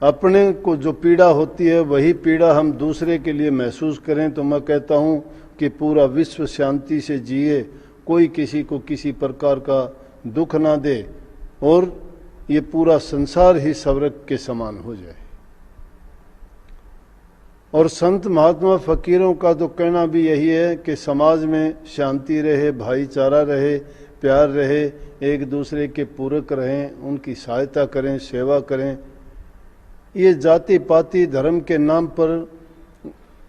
अपने को जो पीड़ा होती है वही पीड़ा हम दूसरे के लिए महसूस करें, तो मैं कहता हूँ कि पूरा विश्व शांति से जिए, कोई किसी को किसी प्रकार का दुख ना दे और ये पूरा संसार ही स्वर्ग के समान हो जाए। और संत महात्मा फकीरों का तो कहना भी यही है कि समाज में शांति रहे, भाईचारा रहे, प्यार रहे, एक दूसरे के पूरक रहें, उनकी सहायता करें, सेवा करें। ये जाति पाति धर्म के नाम पर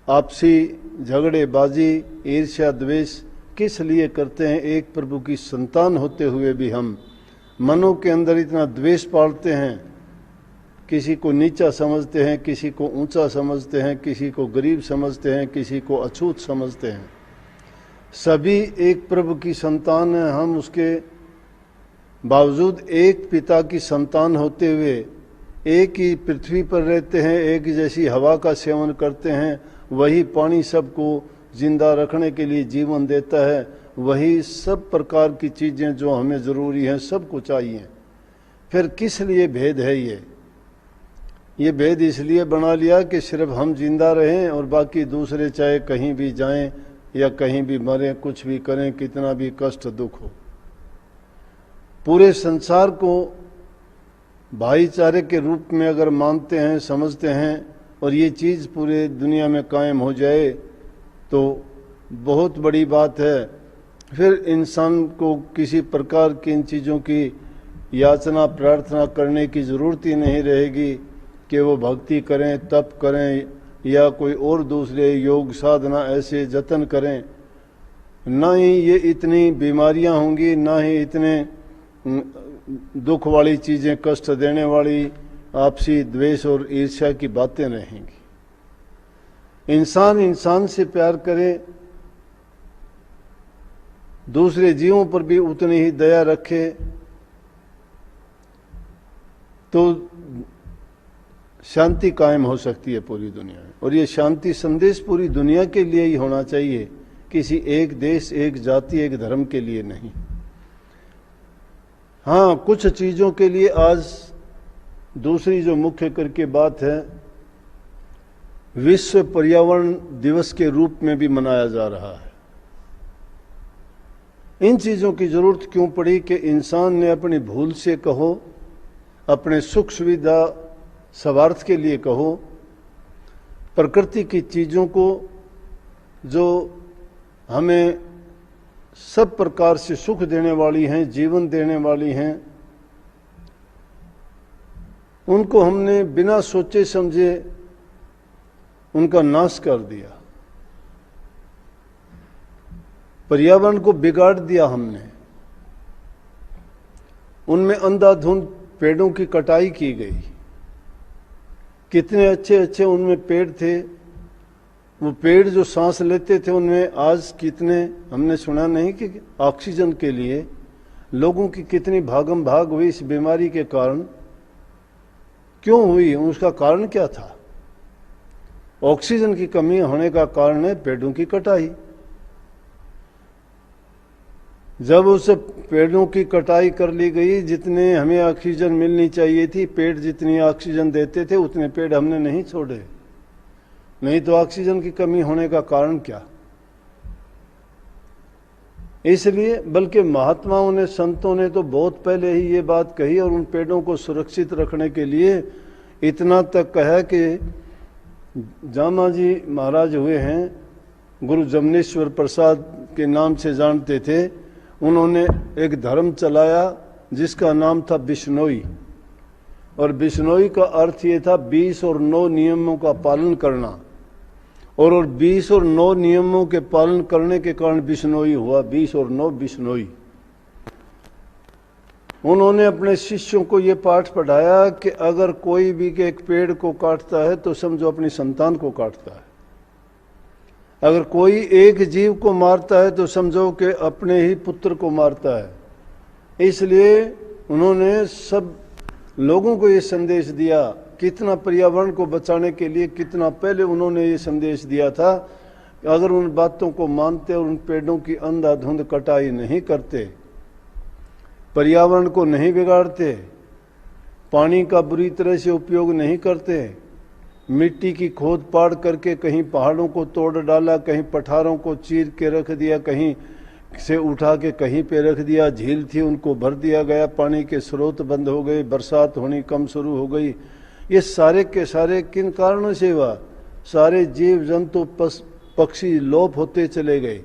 आपसी झगड़ेबाजी, ईर्ष्या, द्वेष किस लिए करते हैं? एक प्रभु की संतान होते हुए भी हम मनों के अंदर इतना द्वेष पालते हैं, किसी को नीचा समझते हैं, किसी को ऊंचा समझते हैं, किसी को गरीब समझते हैं, किसी को अछूत समझते हैं। सभी एक प्रभु की संतान हैं। हम उसके बावजूद एक पिता की संतान होते हुए एक ही पृथ्वी पर रहते हैं, एक जैसी हवा का सेवन करते हैं, वही पानी सबको जिंदा रखने के लिए जीवन देता है, वही सब प्रकार की चीज़ें जो हमें ज़रूरी हैं सबको चाहिए। फिर किस लिए भेद है? ये भेद इसलिए बना लिया कि सिर्फ हम जिंदा रहें और बाकी दूसरे चाहे कहीं भी जाएं या कहीं भी मरें, कुछ भी करें, कितना भी कष्ट दुख हो। पूरे संसार को भाईचारे के रूप में अगर मानते हैं, समझते हैं और ये चीज़ पूरे दुनिया में कायम हो जाए तो बहुत बड़ी बात है। फिर इंसान को किसी प्रकार की इन चीज़ों की याचना प्रार्थना करने की ज़रूरत ही नहीं रहेगी कि वो भक्ति करें, तप करें या कोई और दूसरे योग साधना ऐसे जतन करें। ना ही ये इतनी बीमारियां होंगी, ना ही इतने दुख वाली चीज़ें, कष्ट देने वाली आपसी द्वेष और ईर्ष्या की बातें रहेंगी। इंसान इंसान से प्यार करे, दूसरे जीवों पर भी उतनी ही दया रखे, तो शांति कायम हो सकती है पूरी दुनिया में। और ये शांति संदेश पूरी दुनिया के लिए ही होना चाहिए, किसी एक देश, एक जाति, एक धर्म के लिए नहीं। हाँ, कुछ चीज़ों के लिए आज दूसरी जो मुख्य करके बात है, विश्व पर्यावरण दिवस के रूप में भी मनाया जा रहा है। इन चीज़ों की जरूरत क्यों पड़ी कि इंसान ने अपनी भूल से कहो, अपने सुख सुविधा स्वार्थ के लिए कहो, प्रकृति की चीज़ों को जो हमें सब प्रकार से सुख देने वाली हैं, जीवन देने वाली हैं, उनको हमने बिना सोचे समझे उनका नाश कर दिया, पर्यावरण को बिगाड़ दिया हमने। उनमें अंधाधुंध पेड़ों की कटाई की गई। कितने अच्छे अच्छे उनमें पेड़ थे, वो पेड़ जो सांस लेते थे उनमें आज कितने, हमने सुना नहीं कि ऑक्सीजन के लिए लोगों की कितनी भागम भाग हुई इस बीमारी के कारण। क्यों हुई? उसका कारण क्या था? ऑक्सीजन की कमी होने का कारण है पेड़ों की कटाई। जब उस पेड़ों की कटाई कर ली गई, जितने हमें ऑक्सीजन मिलनी चाहिए थी, पेड़ जितनी ऑक्सीजन देते थे उतने पेड़ हमने नहीं छोड़े, नहीं तो ऑक्सीजन की कमी होने का कारण क्या? इसलिए बल्कि महात्माओं ने, संतों ने तो बहुत पहले ही ये बात कही और उन पेड़ों को सुरक्षित रखने के लिए इतना तक कहा कि जामा जी महाराज हुए हैं, गुरु जमनेश्वर प्रसाद के नाम से जानते थे, उन्होंने एक धर्म चलाया जिसका नाम था बिश्नोई। और बिश्नोई का अर्थ ये था 20 और 9 नियमों का पालन करना। और 20 और 9 नियमों के पालन करने के कारण बिश्नोई हुआ, 20 और 9 बिश्नोई। उन्होंने अपने शिष्यों को ये पाठ पढ़ाया कि अगर कोई भी एक पेड़ को काटता है तो समझो अपनी संतान को काटता है, अगर कोई एक जीव को मारता है तो समझो कि अपने ही पुत्र को मारता है। इसलिए उन्होंने सब लोगों को ये संदेश दिया, कितना पर्यावरण को बचाने के लिए कितना पहले उन्होंने ये संदेश दिया था। अगर उन बातों को मानते और उन पेड़ों की अंधाधुंध कटाई नहीं करते, पर्यावरण को नहीं बिगाड़ते, पानी का बुरी तरह से उपयोग नहीं करते हैं। मिट्टी की खोद पाड़ करके कहीं पहाड़ों को तोड़ डाला, कहीं पठारों को चीर के रख दिया, कहीं से उठा के कहीं पे रख दिया, झील थी उनको भर दिया गया, पानी के स्रोत बंद हो गए, बरसात होनी कम शुरू हो गई। ये सारे के सारे किन कारणों से हुआ? सारे जीव जंतु पक्षी लोप होते चले गए।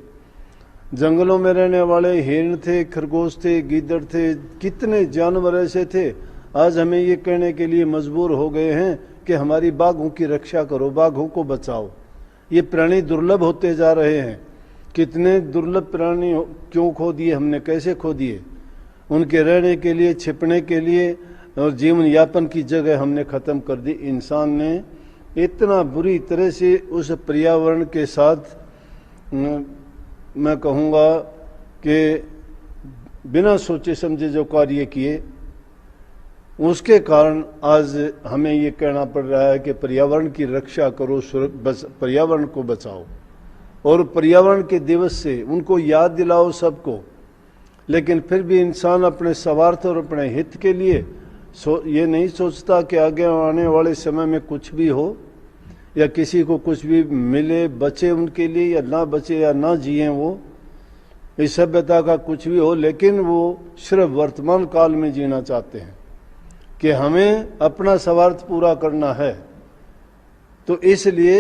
जंगलों में रहने वाले हिरण थे, खरगोश थे, गीदड़ थे, कितने जानवर ऐसे थे, आज हमें ये कहने के लिए मजबूर हो गए हैं कि हमारी बाघों की रक्षा करो, बाघों को बचाओ। ये प्राणी दुर्लभ होते जा रहे हैं। कितने दुर्लभ प्राणी क्यों खो दिए हमने, कैसे खो दिए? उनके रहने के लिए, छिपने के लिए और जीवन यापन की जगह हमने खत्म कर दी। इंसान ने इतना बुरी तरह से उस पर्यावरण के साथ मैं कहूँगा कि बिना सोचे समझे जो कार्य किए, उसके कारण आज हमें ये कहना पड़ रहा है कि पर्यावरण की रक्षा करो, पर्यावरण को बचाओ। और पर्यावरण के दिवस से उनको याद दिलाओ सबको। लेकिन फिर भी इंसान अपने स्वार्थ और अपने हित के लिए ये नहीं सोचता कि आगे आने वाले समय में कुछ भी हो या किसी को कुछ भी मिले, बचे उनके लिए या ना बचे या ना जिए वो, इस सभ्यता का कुछ भी हो, लेकिन वो सिर्फ वर्तमान काल में जीना चाहते हैं कि हमें अपना स्वार्थ पूरा करना है। तो इसलिए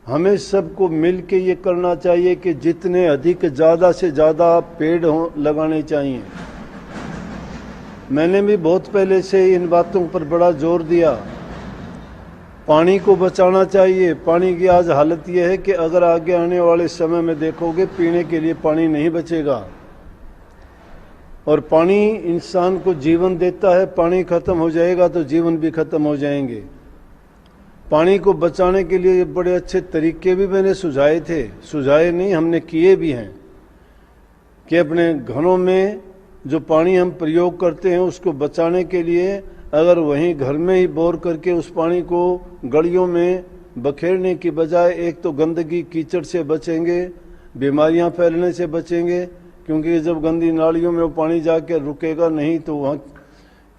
हमें सबको मिल के ये करना चाहिए कि जितने अधिक ज़्यादा से ज़्यादा पेड़ लगाने चाहिए। मैंने भी बहुत पहले से इन बातों पर बड़ा जोर दिया। पानी को बचाना चाहिए। पानी की आज हालत यह है कि अगर आगे आने वाले समय में देखोगे पीने के लिए पानी नहीं बचेगा। और पानी इंसान को जीवन देता है, पानी खत्म हो जाएगा तो जीवन भी खत्म हो जाएंगे। पानी को बचाने के लिए बड़े अच्छे तरीके भी मैंने सुझाए नहीं, हमने किए भी हैं कि अपने घरों में जो पानी हम प्रयोग करते हैं उसको बचाने के लिए अगर वहीं घर में ही बोर करके उस पानी को गलियों में बखेरने की बजाय एक तो गंदगी कीचड़ से बचेंगे, बीमारियां फैलने से बचेंगे, क्योंकि जब गंदी नालियों में वो पानी जाके रुकेगा नहीं तो वहाँ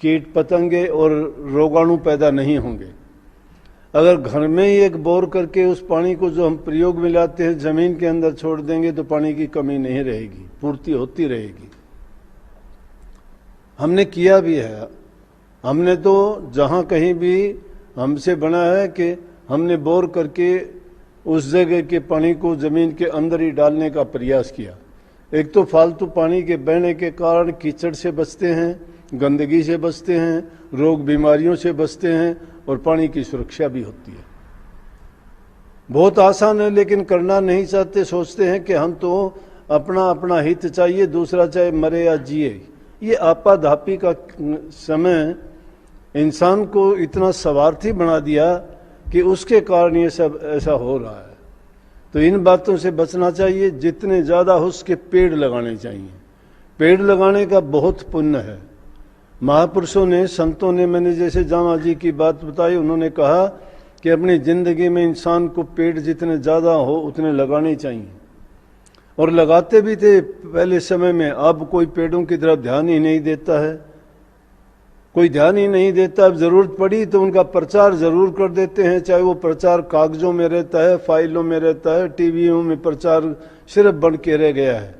कीट पतंगे और रोगाणु पैदा नहीं होंगे। अगर घर में ही एक बोर करके उस पानी को जो हम प्रयोग में लाते हैं जमीन के अंदर छोड़ देंगे तो पानी की कमी नहीं रहेगी, पूर्ति होती रहेगी। हमने किया भी है। हमने तो जहाँ कहीं भी हमसे बना है कि हमने बोर करके उस जगह के पानी को जमीन के अंदर ही डालने का प्रयास किया। एक तो फालतू पानी के बहने के कारण कीचड़ से बचते हैं, गंदगी से बचते हैं, रोग बीमारियों से बचते हैं और पानी की सुरक्षा भी होती है। बहुत आसान है लेकिन करना नहीं चाहते, सोचते हैं कि हम तो अपना हित चाहिए, दूसरा चाहे मरे या जिए। ये आपाधापी का समय इंसान को इतना स्वार्थी बना दिया कि उसके कारण ये सब ऐसा हो रहा है। तो इन बातों से बचना चाहिए। जितने ज़्यादा हो उसके पेड़ लगाने चाहिए। पेड़ लगाने का बहुत पुण्य है। महापुरुषों ने, संतों ने, मैंने जैसे जामा जी की बात बताई, उन्होंने कहा कि अपनी ज़िंदगी में इंसान को पेड़ जितने ज़्यादा हो उतने लगाने चाहिए। और लगाते भी थे पहले समय में। अब कोई पेड़ों की तरफ ध्यान ही नहीं देता है, कोई ध्यान ही नहीं देता। अब ज़रूरत पड़ी तो उनका प्रचार ज़रूर कर देते हैं, चाहे वो प्रचार कागज़ों में रहता है, फाइलों में रहता है, टीवियों में प्रचार सिर्फ बन के रह गया है।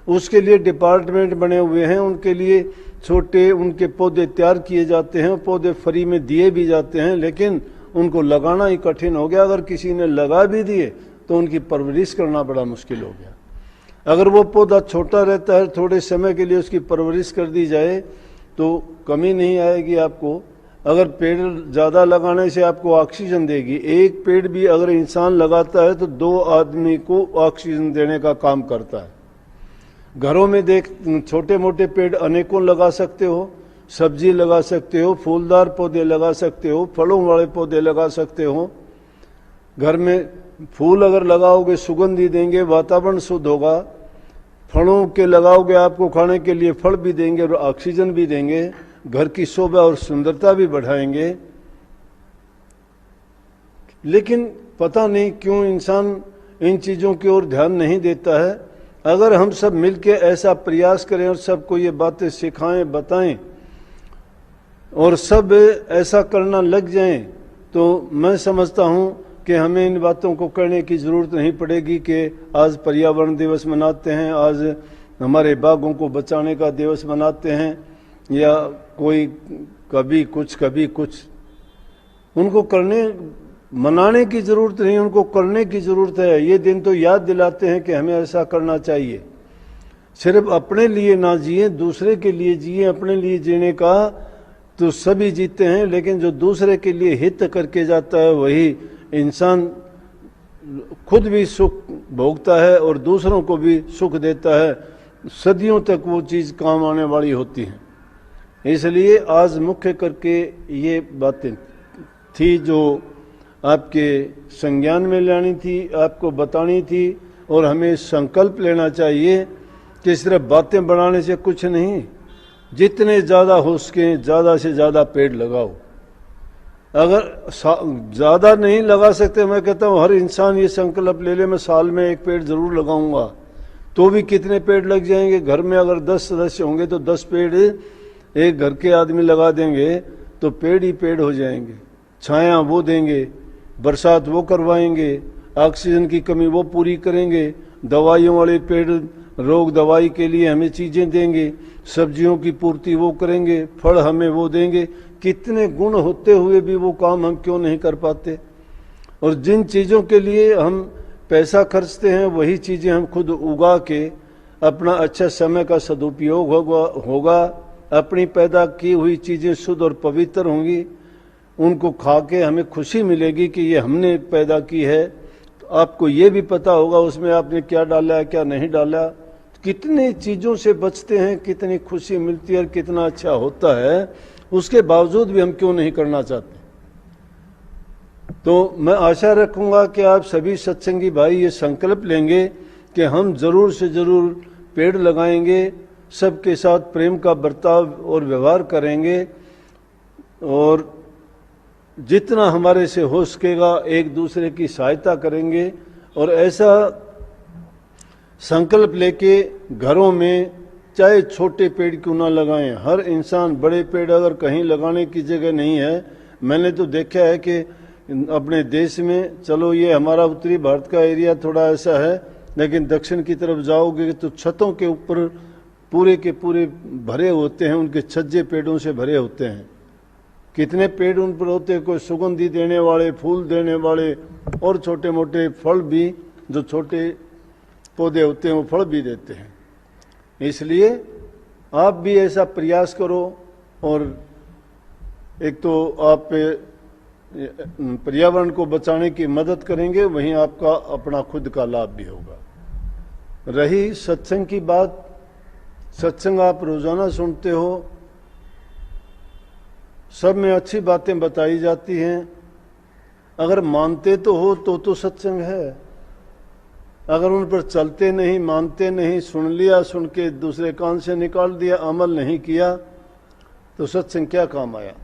उसके लिए डिपार्टमेंट बने हुए हैं, उनके लिए छोटे उनके पौधे तैयार किए जाते हैं, पौधे फ्री में दिए भी जाते हैं, लेकिन उनको लगाना ही कठिन हो गया। अगर किसी ने लगा भी दिए तो उनकी परवरिश करना बड़ा मुश्किल हो गया। अगर वो पौधा छोटा रहता है, थोड़े समय के लिए उसकी परवरिश कर दी जाए तो कमी नहीं आएगी आपको। अगर पेड़ ज़्यादा लगाने से आपको ऑक्सीजन देगी। एक पेड़ भी अगर इंसान लगाता है तो 2 आदमी को ऑक्सीजन देने का काम करता है। घरों में देख, छोटे मोटे पेड़ अनेकों लगा सकते हो, सब्जी लगा सकते हो, फूलदार पौधे लगा सकते हो, फलों वाले पौधे लगा सकते हो। घर में फूल अगर लगाओगे सुगंधी देंगे, वातावरण शुद्ध होगा। फलों के लगाओगे आपको खाने के लिए फल भी देंगे और ऑक्सीजन भी देंगे, घर की शोभा और सुंदरता भी बढ़ाएंगे। लेकिन पता नहीं क्यों इंसान इन चीज़ों की ओर ध्यान नहीं देता है। अगर हम सब मिलके ऐसा प्रयास करें और सबको ये बातें सिखाएं, बताएं और सब ऐसा करना लग जाएं तो मैं समझता हूं कि हमें इन बातों को करने की ज़रूरत नहीं पड़ेगी कि आज पर्यावरण दिवस मनाते हैं, आज हमारे बागों को बचाने का दिवस मनाते हैं, या कोई कभी कुछ। उनको मनाने की ज़रूरत नहीं, उनको करने की ज़रूरत है। ये दिन तो याद दिलाते हैं कि हमें ऐसा करना चाहिए। सिर्फ अपने लिए ना जिए, दूसरे के लिए जिए। अपने लिए जीने का तो सभी जीते हैं, लेकिन जो दूसरे के लिए हित करके जाता है वही इंसान खुद भी सुख भोगता है और दूसरों को भी सुख देता है। सदियों तक वो चीज़ काम आने वाली होती है। इसलिए आज मुख्य करके ये बातें थी जो आपके संज्ञान में लानी थी, आपको बतानी थी। और हमें संकल्प लेना चाहिए कि सिर्फ बातें बढ़ाने से कुछ नहीं, जितने ज़्यादा हो सके ज़्यादा से ज़्यादा पेड़ लगाओ। अगर ज़्यादा नहीं लगा सकते, मैं कहता हूँ हर इंसान ये संकल्प ले ले मैं साल में एक पेड़ ज़रूर लगाऊंगा, तो भी कितने पेड़ लग जाएंगे। घर में अगर 10 सदस्य होंगे तो 10 पेड़ एक घर के आदमी लगा देंगे तो पेड़ ही पेड़ हो जाएंगे। छाया वो देंगे, बरसात वो करवाएंगे, ऑक्सीजन की कमी वो पूरी करेंगे, दवाइयों वाले पेड़ रोग दवाई के लिए हमें चीज़ें देंगे, सब्जियों की पूर्ति वो करेंगे, फल हमें वो देंगे। कितने गुण होते हुए भी वो काम हम क्यों नहीं कर पाते। और जिन चीज़ों के लिए हम पैसा खर्चते हैं वही चीज़ें हम खुद उगा के अपना अच्छा समय का सदुपयोग होगा। अपनी पैदा की हुई चीज़ें शुद्ध और पवित्र होंगी, उनको खा के हमें खुशी मिलेगी कि ये हमने पैदा की है। तो आपको ये भी पता होगा उसमें आपने क्या डाला है क्या नहीं डाला। कितनी चीज़ों से बचते हैं, कितनी खुशी मिलती है और कितना अच्छा होता है, उसके बावजूद भी हम क्यों नहीं करना चाहते। तो मैं आशा रखूंगा कि आप सभी सत्संगी भाई ये संकल्प लेंगे कि हम ज़रूर से ज़रूर पेड़ लगाएंगे, सबके साथ प्रेम का बर्ताव और व्यवहार करेंगे, और जितना हमारे से हो सकेगा एक दूसरे की सहायता करेंगे। और ऐसा संकल्प लेके घरों में चाहे छोटे पेड़ क्यों ना लगाएं, हर इंसान बड़े पेड़ अगर कहीं लगाने की जगह नहीं है। मैंने तो देखा है कि अपने देश में, चलो ये हमारा उत्तरी भारत का एरिया थोड़ा ऐसा है, लेकिन दक्षिण की तरफ जाओगे तो छतों के ऊपर पूरे के पूरे भरे होते हैं, उनके छज्जे पेड़ों से भरे होते हैं। कितने पेड़ उन पर होते हैं, कोई सुगंधी देने वाले, फूल देने वाले, और छोटे मोटे फल भी, जो छोटे पौधे होते हैं वो फल भी देते हैं। इसलिए आप भी ऐसा प्रयास करो, और एक तो आप पर्यावरण को बचाने की मदद करेंगे, वहीं आपका अपना खुद का लाभ भी होगा। रही सत्संग की बात, सत्संग आप रोजाना सुनते हो, सब में अच्छी बातें बताई जाती हैं। अगर मानते तो हो तो सत्संग है। अगर उन पर चलते नहीं, मानते नहीं, सुन लिया, सुन के दूसरे कान से निकाल दिया, अमल नहीं किया, तो सत्संग क्या काम आया।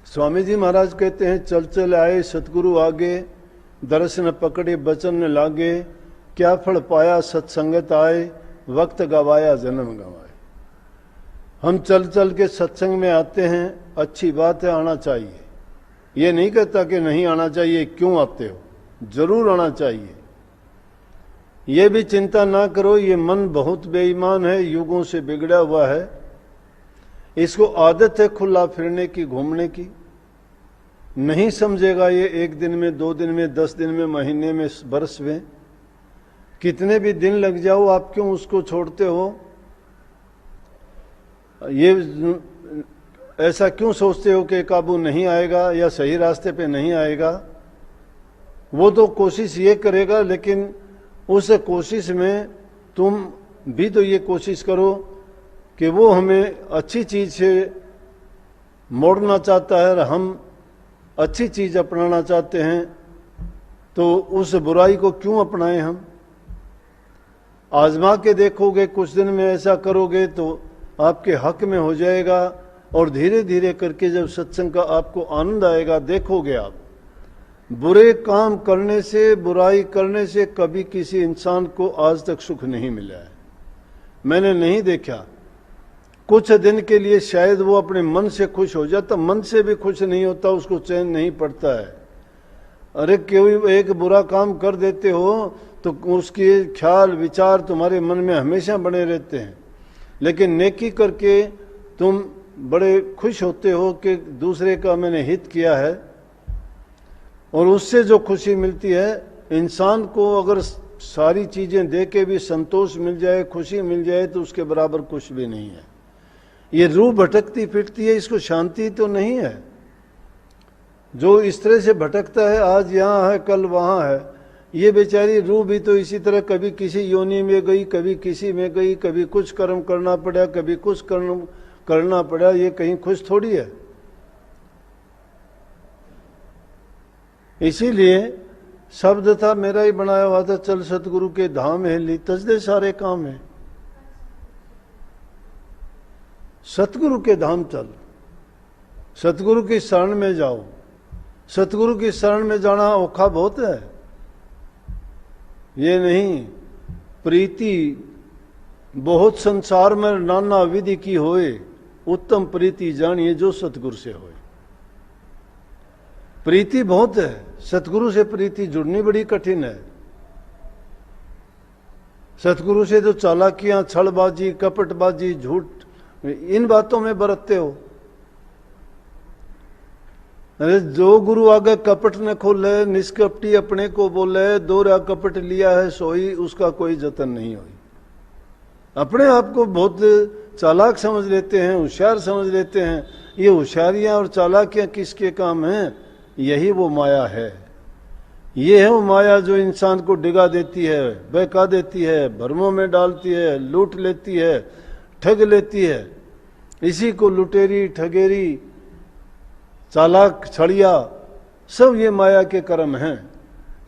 स्वामी जी महाराज कहते हैं, चल चल आए सतगुरु आगे, दर्शन पकड़े बचन न लागे, क्या फल पाया सत्संगत आए, वक्त गवाया जन्म गवाए। हम चल चल के सत्संग में आते हैं, अच्छी बात है, आना चाहिए। ये नहीं कहता कि नहीं आना चाहिए, क्यों आते हो, जरूर आना चाहिए। ये भी चिंता ना करो, ये मन बहुत बेईमान है, युगों से बिगड़ा हुआ है, इसको आदत है खुला फिरने की, घूमने की। नहीं समझेगा ये 1 दिन में, 2 दिन में, 10 दिन में, महीने में, बरस में, कितने भी दिन लग जाओ, आप क्यों उसको छोड़ते हो। ये ऐसा क्यों सोचते हो कि काबू नहीं आएगा या सही रास्ते पे नहीं आएगा। वो तो कोशिश ये करेगा, लेकिन उस कोशिश में तुम भी तो ये कोशिश करो कि वो हमें अच्छी चीज से मोड़ना चाहता है और हम अच्छी चीज अपनाना चाहते हैं, तो उस बुराई को क्यों अपनाएं हम। आजमा के देखोगे, कुछ दिन में ऐसा करोगे तो आपके हक में हो जाएगा, और धीरे धीरे करके जब सत्संग का आपको आनंद आएगा, देखोगे आप बुरे काम करने से, बुराई करने से कभी किसी इंसान को आज तक सुख नहीं मिला है। मैंने नहीं देखा कुछ दिन के लिए शायद वो अपने मन से खुश हो जाता, मन से भी खुश नहीं होता, उसको चैन नहीं पड़ता है। अरे कोई एक बुरा काम कर देते हो तो उसके ख्याल विचार तुम्हारे मन में हमेशा बने रहते हैं, लेकिन नेकी करके तुम बड़े खुश होते हो कि दूसरे का मैंने हित किया है, और उससे जो खुशी मिलती है। इंसान को अगर सारी चीजें दे के भी संतोष मिल जाए, खुशी मिल जाए, तो उसके बराबर कुछ भी नहीं है। ये रूह भटकती फिरती है, इसको शांति तो नहीं है। जो इस तरह से भटकता है, आज यहाँ है कल वहाँ है, ये बेचारी रूह भी तो इसी तरह कभी किसी योनि में गई, कभी किसी में गई, कभी कुछ कर्म करना पड़ा, कभी कुछ कर्म करना पड़ा, ये कहीं खुश थोड़ी है। इसीलिए शब्द था मेरा ही बनाया हुआ था, चल सतगुरु के धाम है, ली तजदे सारे काम है। सतगुरु के धाम चल, सतगुरु की शरण में जाओ। सतगुरु की शरण में जाना औखा बहुत है, ये नहीं। प्रीति बहुत संसार में नाना विधि की होए, उत्तम प्रीति जानिए जो सतगुरु से होए। प्रीति बहुत है, सतगुरु से प्रीति जुड़नी बड़ी कठिन है। सतगुरु से तो चालाकियां, छलबाजी, कपटबाजी, झूठ, इन बातों में बरतते हो। अरे जो गुरु आगे कपट न खोले, निष्कपटी अपने को बोले, दोहरा कपट लिया है सोई, उसका कोई जतन नहीं हुई। अपने आप को बहुत चालाक समझ लेते हैं, होशियार समझ लेते हैं। ये होशियारियां और चालाकियां किसके काम हैं? यही वो माया है। ये है वो माया जो इंसान को डिगा देती है, बहका देती है, भ्रमों में डालती है, लूट लेती है, ठग लेती है। इसी को लुटेरी, ठगेरी, चालाक, छड़िया, सब ये माया के कर्म हैं।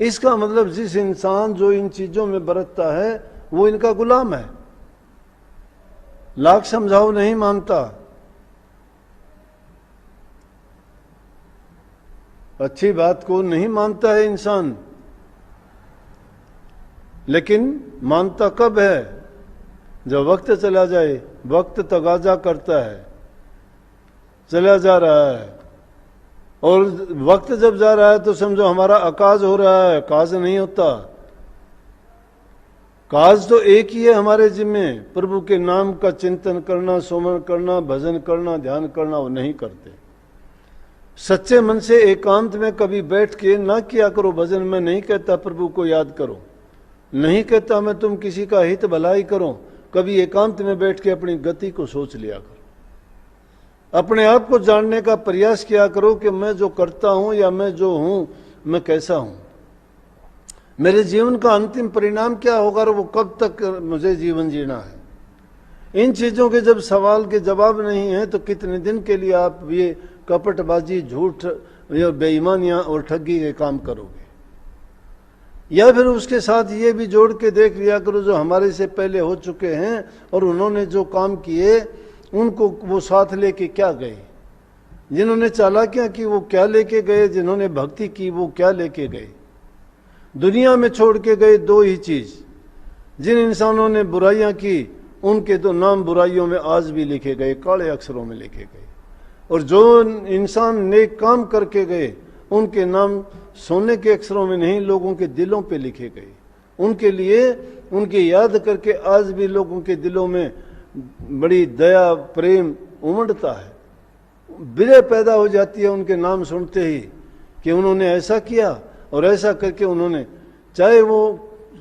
इसका मतलब जिस इंसान जो इन चीजों में बरतता है वो इनका गुलाम है। लाख समझाओ नहीं मानता। अच्छी बात को नहीं मानता है इंसान, लेकिन मानता कब है? जब वक्त चला जाए। वक्त तगाजा करता है, चला जा रहा है, और वक्त जब जा रहा है तो समझो हमारा अकाज हो रहा है, काज नहीं होता। काज तो एक ही है हमारे जिम्मे, प्रभु के नाम का चिंतन करना, सुमन करना, भजन करना, ध्यान करना, वो नहीं करते। सच्चे मन से एकांत में कभी बैठ के ना किया करो भजन। मैं नहीं कहता प्रभु को याद करो, नहीं कहता मैं तुम किसी का हित भलाई करो। कभी एकांत में बैठ के अपनी गति को सोच लिया करो, अपने आप को जानने का प्रयास किया करो कि मैं जो करता हूं या मैं जो हूं, मैं कैसा हूं, मेरे जीवन का अंतिम परिणाम क्या होगा और वो कब तक मुझे जीवन जीना है। इन चीजों के जब सवाल के जवाब नहीं है तो कितने दिन के लिए आप ये कपटबाजी, झूठ, बेईमानियां और ठगी के काम करोगे? या फिर उसके साथ ये भी जोड़ के देख लिया करो जो हमारे से पहले हो चुके हैं और उन्होंने जो काम किए उनको वो साथ लेके क्या गए। जिन्होंने चालाकियां की वो क्या लेके गए, जिन्होंने भक्ति की वो क्या लेके गए। दुनिया में छोड़ के गए दो ही चीज। जिन इंसानों ने बुराइयां की उनके तो नाम बुराइयों में आज भी लिखे गए, काले अक्षरों में लिखे गए, और जो इंसान नेक काम करके गए उनके नाम सोने के अक्षरों में नहीं, लोगों के दिलों पे लिखे गए। उनके लिए उनकी याद करके आज भी लोगों के दिलों में बड़ी दया, प्रेम उमड़ता है। विरह पैदा हो जाती है उनके नाम सुनते ही कि उन्होंने ऐसा किया और ऐसा करके उन्होंने, चाहे वो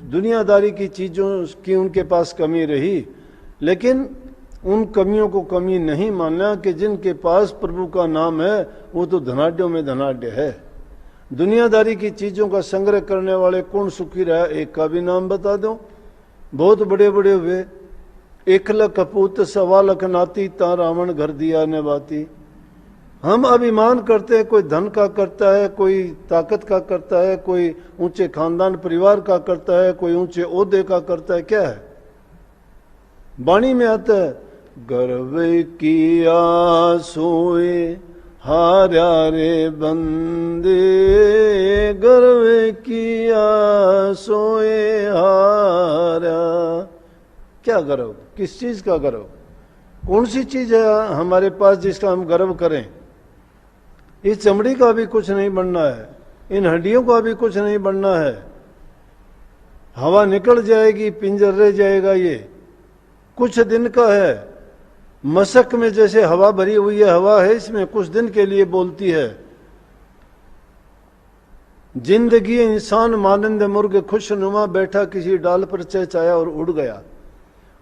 दुनियादारी की चीजों की उनके पास कमी रही, लेकिन उन कमियों को कमी नहीं मानना कि जिनके पास प्रभु का नाम है वो तो धनाढ्यों में धनाढ्य है। दुनियादारी की चीजों का संग्रह करने वाले कौन सुखी रहा, एक का भी नाम बता दो। बहुत बड़े बड़े हुए, 1 लाख कपूत 1.25 लाख नाती, ता रावण घर दिया ने बाती। हम अभिमान करते हैं, कोई धन का करता है, कोई ताकत का करता है, कोई ऊंचे खानदान परिवार का करता है, कोई ऊंचे ओहदे का करता है। क्या है? वाणी में आता है, गर्व किया सोए हारा रे बंदे, गर्व किया सोए हारा। क्या गर्व? किस चीज का गर्व? कौन सी चीज है हमारे पास जिसका हम गर्व करें? इस चमड़ी का भी कुछ नहीं बनना है, इन हड्डियों का भी कुछ नहीं बनना है। हवा निकल जाएगी, पिंजर रह जाएगा, ये कुछ दिन का है। मशक में जैसे हवा भरी हुई है, हवा है इसमें, कुछ दिन के लिए बोलती है। जिंदगी इंसान मानंद मुर्ग खुशनुमा बैठा किसी डाल पर चहचहाया और उड़ गया।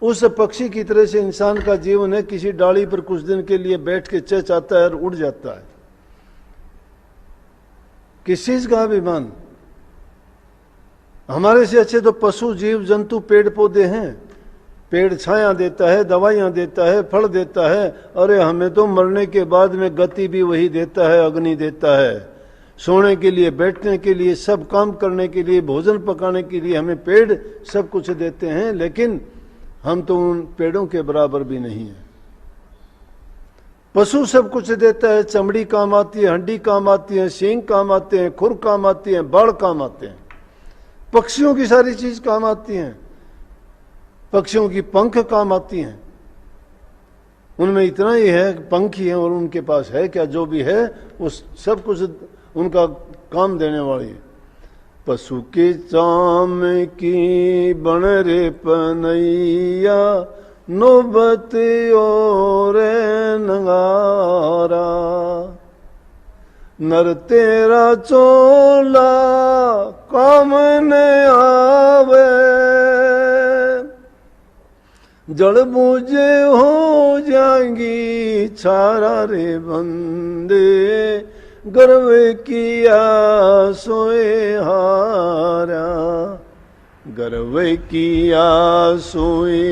उस पक्षी की तरह से इंसान का जीवन है, किसी डाली पर कुछ दिन के लिए बैठ के चहचहाता है और उड़ जाता है। किस चीज का अभिमान? हमारे से अच्छे तो पशु जीव जंतु पेड़ पौधे हैं। पेड़ छाया देता है, दवाइयां देता है, फल देता है। अरे हमें तो मरने के बाद में गति भी वही देता है, अग्नि देता है। सोने के लिए, बैठने के लिए, सब काम करने के लिए, भोजन पकाने के लिए हमें पेड़ सब कुछ देते हैं, लेकिन हम तो उन पेड़ों के बराबर भी नहीं है। पशु सब कुछ देता है, चमड़ी काम आती है, हड्डी काम आती है, सींग काम आते हैं, खुर काम आती है, बाल काम आते हैं। पक्षियों की सारी चीज काम आती हैं। पक्षियों की पंख काम आती हैं। उनमें इतना ही है, पंख ही है, और उनके पास है क्या? जो भी है वो सब कुछ उनका काम देने वाली है। पशु के चाम की बन रे पनैया, नौबत और नगारा, नर तेरा चोला काम न आवे, जड़ बूझे हो जाएंगी छारा रे बंदे, गर्व किया सोए हारा, गर्व किया सोए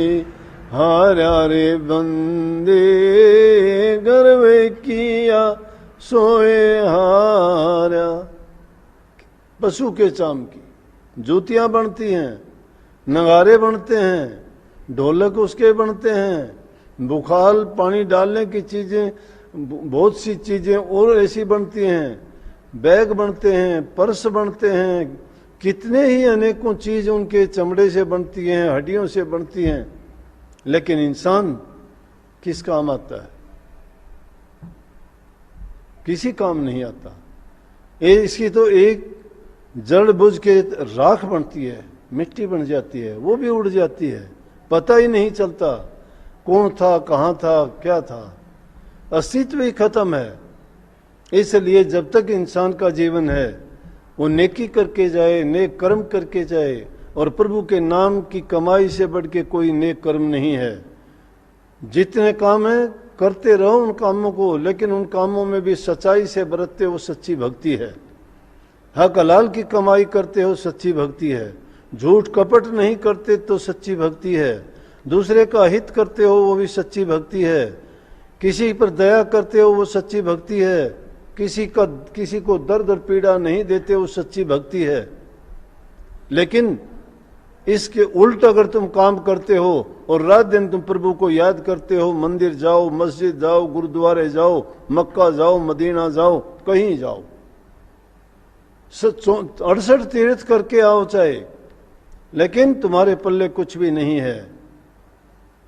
हारा रे बंदे, गर्व किया सोए हारा। पशु के चाम की जूतियां बनती हैं, नगारे बनते हैं, ढोलक उसके बनते हैं, बुखाल पानी डालने की चीजें, बहुत सी चीजें और ऐसी बनती हैं, बैग बनते हैं, पर्स बनते हैं, कितने ही अनेकों चीज उनके चमड़े से बनती हैं, हड्डियों से बनती हैं। लेकिन इंसान किस काम आता है? किसी काम नहीं आता। इसकी तो एक जड़ बुझ के राख बनती है, मिट्टी बन जाती है, वो भी उड़ जाती है, पता ही नहीं चलता कौन था, कहाँ था, क्या था, अस्तित्व ही खत्म है। इसलिए जब तक इंसान का जीवन है वो नेकी करके जाए, नेक कर्म करके जाए, और प्रभु के नाम की कमाई से बढ़ के कोई नेक कर्म नहीं है। जितने काम है करते रहो उन कामों को, लेकिन उन कामों में भी सच्चाई से बरतते हो, सच्ची भक्ति है। हक हलाल की कमाई करते हो, सच्ची भक्ति है। झूठ कपट नहीं करते तो सच्ची भक्ति है। दूसरे का हित करते हो, वो भी सच्ची भक्ति है। किसी पर दया करते हो, वो सच्ची भक्ति है। किसी को दर्द और पीड़ा नहीं देते, वो सच्ची भक्ति है। लेकिन इसके उल्ट अगर तुम काम करते हो और रात दिन तुम प्रभु को याद करते हो, मंदिर जाओ, मस्जिद जाओ, गुरुद्वारे जाओ, मक्का जाओ, मदीना जाओ, कहीं जाओ, 68 तीर्थ करके आओ चाहे, लेकिन तुम्हारे पल्ले कुछ भी नहीं है।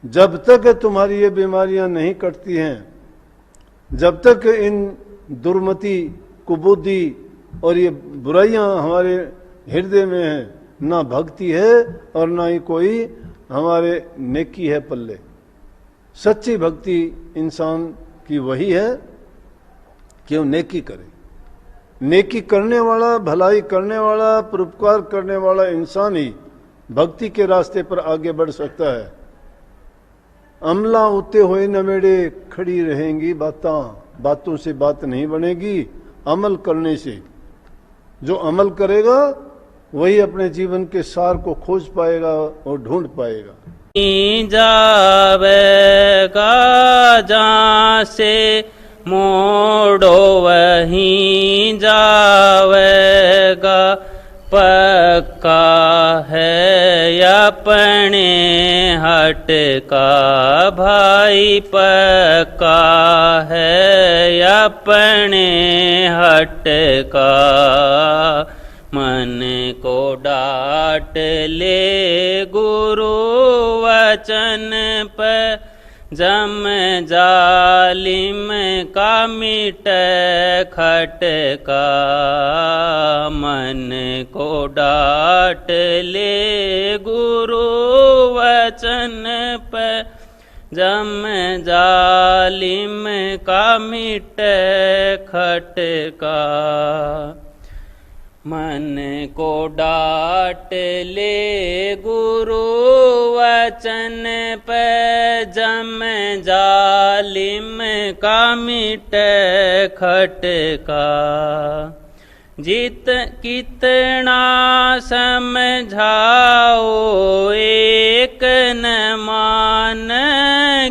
जब तक तुम्हारी ये बीमारियां नहीं कटती हैं, जब तक इन दुर्मति, कुबुद्धि और ये बुराइयां हमारे हृदय में हैं, ना भक्ति है और ना ही कोई हमारे नेकी है पल्ले। सच्ची भक्ति इंसान की वही है कि वो नेकी करे। नेकी करने वाला, भलाई करने वाला, परोपकार करने वाला इंसान ही भक्ति के रास्ते पर आगे बढ़ सकता है। अमला उते हुए नवेड़े खड़ी रहेंगी बातों से बात नहीं बनेगी, अमल करने से। जो अमल करेगा वही अपने जीवन के सार को खोज पाएगा और ढूंढ पाएगा। जावेगा जहाँ से मोड़ो वहीं जावेगा, पक्का है अपने हट का भाई, पक्का है अपने हट का। मन को डांट ले गुरु वचन पर जम जालिम का मिट खटका मन को डांट ले गुरु वचन पे जम जालिम का मिट खटका मन को डांट ले गुरु वचन पे जम जालिम का मिट खटका जित कितना समझाओ एक न मान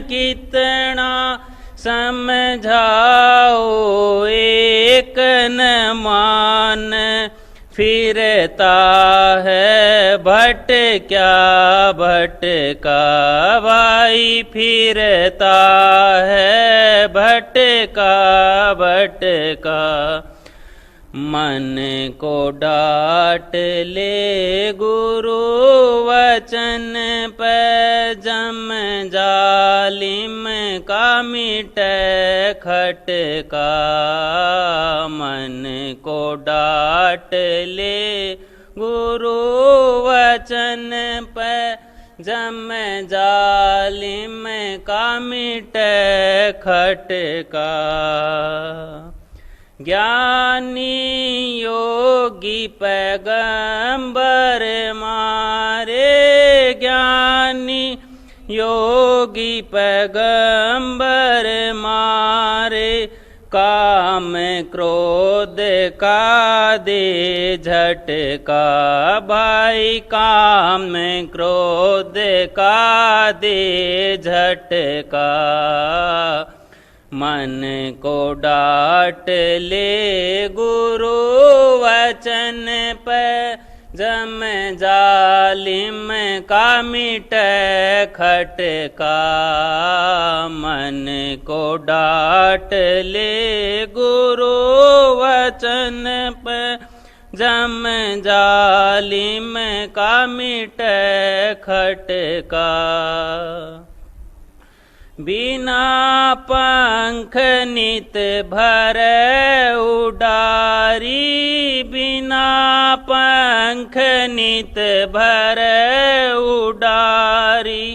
कितना समझाओ एक न मान फिरता है भटका भटका भाई फिरता है भटका भटका मन को डांट ले गुरु वचन पे जम जालिम का मिट खटका मन को डांट ले गुरु वचन पे जम जालिम का मिट खटका ज्ञानी योगी पैगंबर मारे ज्ञानी योगी पैगंबर मारे काम क्रोध का दे झटका भाई काम क्रोध का दे झटका मन को डांट ले गुरु वचन पे जम जालिम का मिट खटका मन को डांट ले गुरु वचन पे जम जालिम का मिट खटका बिना पंख नित भर उडारी बिना पंख नित भर उडारी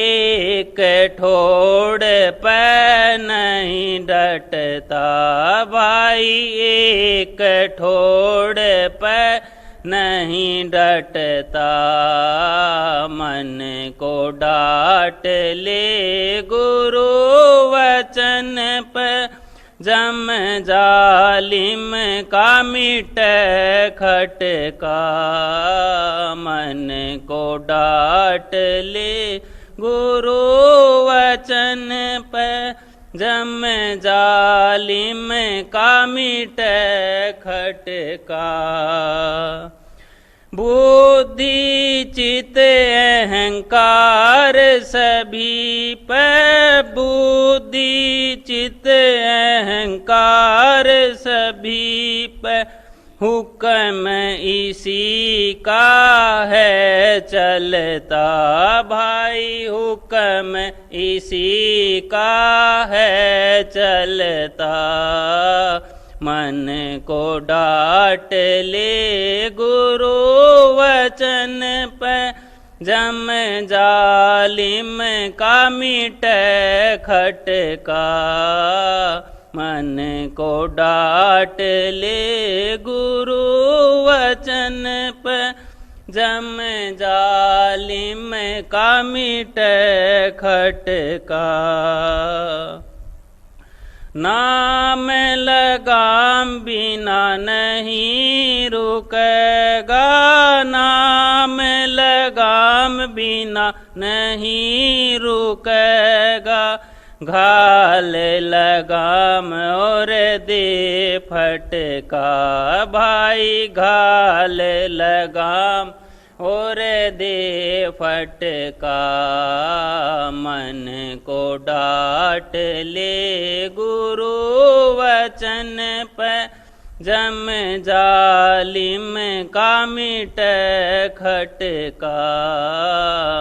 एक ठोड़ पे नहीं डटता भाई एक ठोड़ पे नहीं डटता मन को डांट ले गुरु वचन पे जम जालिम का मिट खटका मन को डांट ले गुरु वचन पे जम जालिम का मिट खटका बुद्धि चित अहंकार सभी पे बुद्धि चित अहंकार सभी पे हुक्म इसी का है चलता भाई हुक्म इसी का है चलता मन को डांट ले गुरु वचन पे जम जालिम का मिट खटका मन को डांट ले गुरु वचन पे जम जालिम का मिट खटका नाम लगाम बिना नहीं रुकेगा नाम लगाम बिना नहीं रुकेगा घाल लगाम और दे फटका भाई घाल लगाम और दे फटका मन को डांट ले गुरु वचन पे जम जालिम का मिटे खटका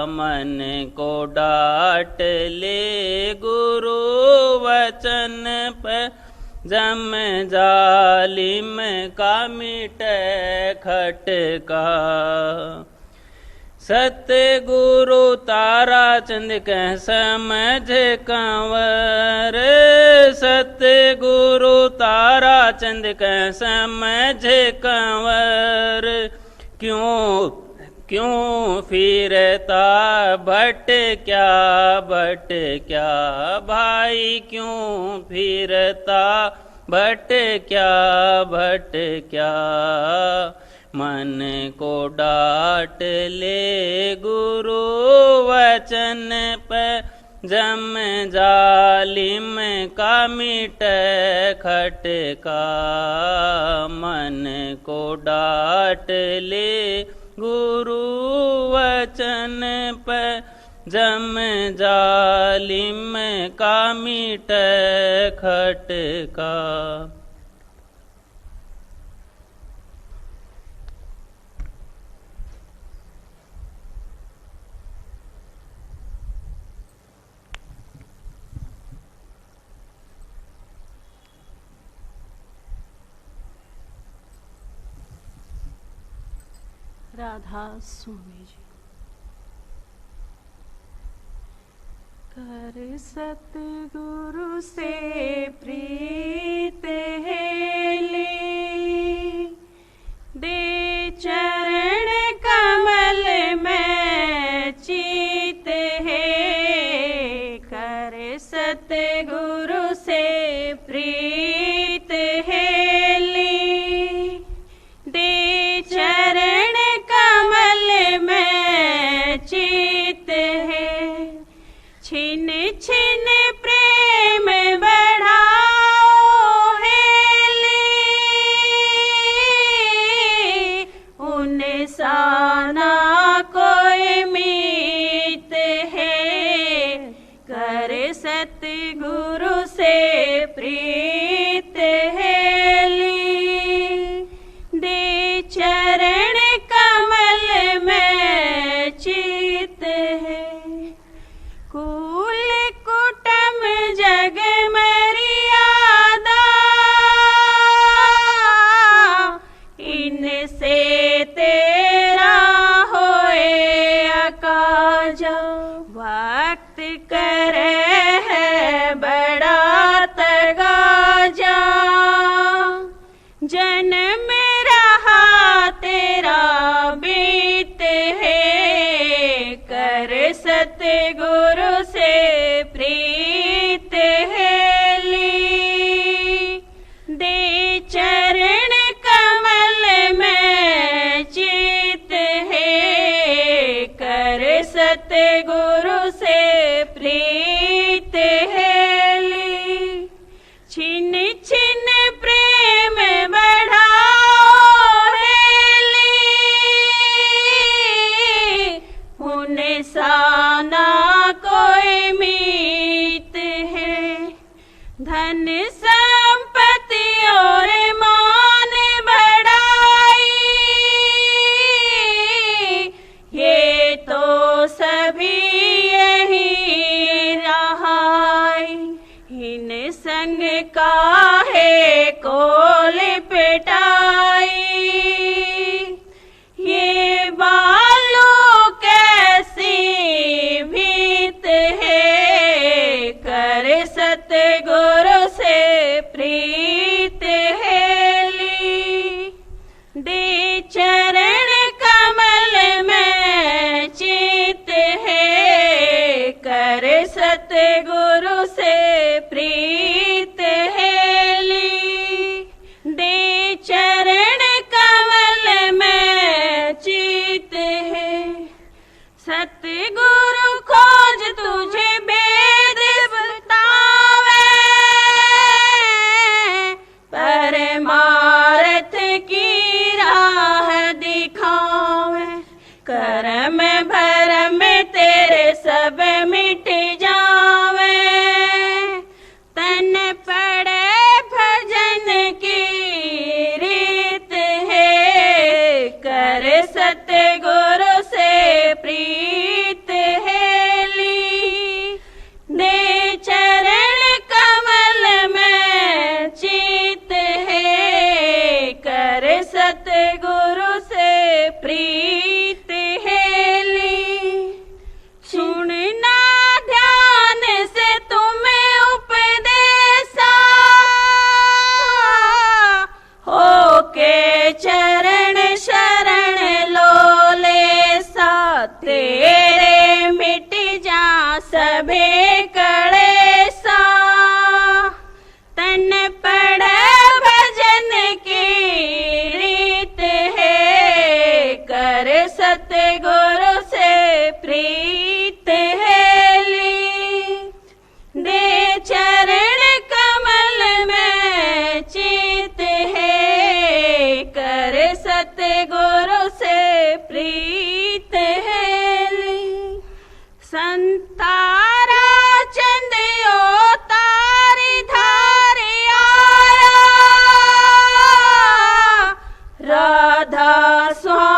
मन को डांट ले गुरु वचन पे जम जालिम का मिटे खटका सतगुरु तारा चंद कह समझ कंवर सतगुरु तारा चंद कह समझ कंवर क्यों फिरता भट क्या भाई क्यों फिरता भट क्या मन को डांट ले गुरु वचन पे जम जालिम का मिटे खटका मन को डांट ले गुरु वचन पे जम जालिम का मिटे खटका। राधा स्वामी जी। कर सतगुरु से प्रीत हेली दे चरण कमल में चित है कर सतगुरु से प्रीत हेली दे चरण कमल में चित है छिन छिन प्रेम बढ़ाओ हेली उन साना कोई मीत है कर सतगुरु से प्रीत हेली दे चरण कमल में चित है कुल कुटुम जग मर्यादा इनसे तेरा होए अकाजा वक्त करे है बड़ा तगाजा जन्म रहा तेरा बीत है कर सतगुरु से प्रीत हेली दे चरण कमल में चित है कर सतगुरु से प्रीत हेली छिन छिन प्रेम बढ़ाओ हेली उन साना कोई मीत है धन संपत्ति और मान बढ़ाई ये तो सभी यही रहाई इन संग काहे कोल पिटाई ये बालू कैसी भीत है कर सतगुरु से प्रीत हेली दे चरण कमल में चित है कर सतगुरु से प्रीत हेली दे चरण कमल में चित है सतगुरु खोज तुझे वेद बतावे परमार्थ की राह प्रीत हेली। सुनना ध्यान से तुम्हें उपदेशा, हो के चरण शरण लो लेसा। तेरे मिट जा सभे कलेसा, तन पढ़ भजन की रीत है। कर सतगुरु से प्रीत हेली। दे चरण कमल में चित है। कर सतगुरु से प्रीत हेली। संतारा चंदियो तारी धारी आया, राधा स्वामी